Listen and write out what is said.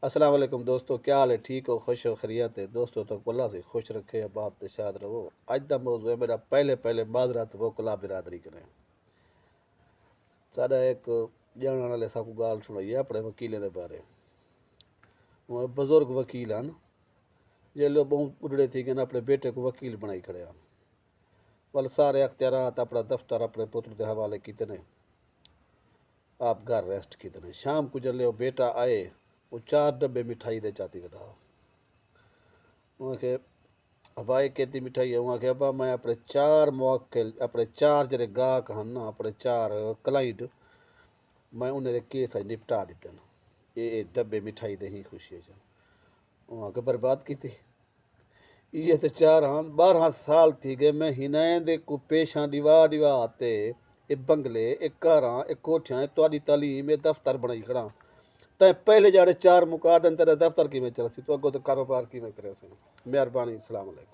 السلام علیکم دوستو، کیا حال ہے؟ ٹھیک ہو؟ خوش ہو؟ خیریت ہے دوستو؟ تو اللہ سے خوش رکھے، آباد تے شاد رہو۔ اج دا موضوع ہے میرا پہلے معذرت وکلا برادری کنے سارا ایک جاننے والے سا کو گال سنائی اپنے وکیلیں دے بارے۔ وہ بزرگ وکیل ہیں جے لوگ بہت بڑھڑے تھی کہ اپنے بیٹے کو وکیل بنائی کھڑے ہیں، ول سارے اختیارات اپنا دفتر اپنے پتر دے حوالے کیتے نے، آپ گھر ریسٹ کیتے نے۔ شام کو جلے وہ بیٹا آئے، وہ 4 ڈبے مٹھائی دے چاتی ودا وہاں کے ابائی کہتی مٹھائی ہے وہاں کے ابا میں اپنے 4 موکل اپنے 4 جڑے گاہک ہیں نا، اپنے 4 کلائنٹ میں انہیں دے کیس نپٹا دیتے ہیں، یہ ڈبے مٹھائی دے ہی خوشی ہے وہاں کے برباد کی تھی۔ یہ تو 4 ہاں 12 سال تھی گئے میں ہنائیں دے کو پیشاں ڈیوا آتے اے بنگلے اے کاراں اے کوٹھیاں اے تواڈی تعلیم اے دفتر بنائی کھڑا تے پہلے جاڑے 4 مقادن تیرے دفتر کی میں چلا سی تو اگوں تو کاروبار کی میں کرے سی۔ مہربانی، السلام علیکم۔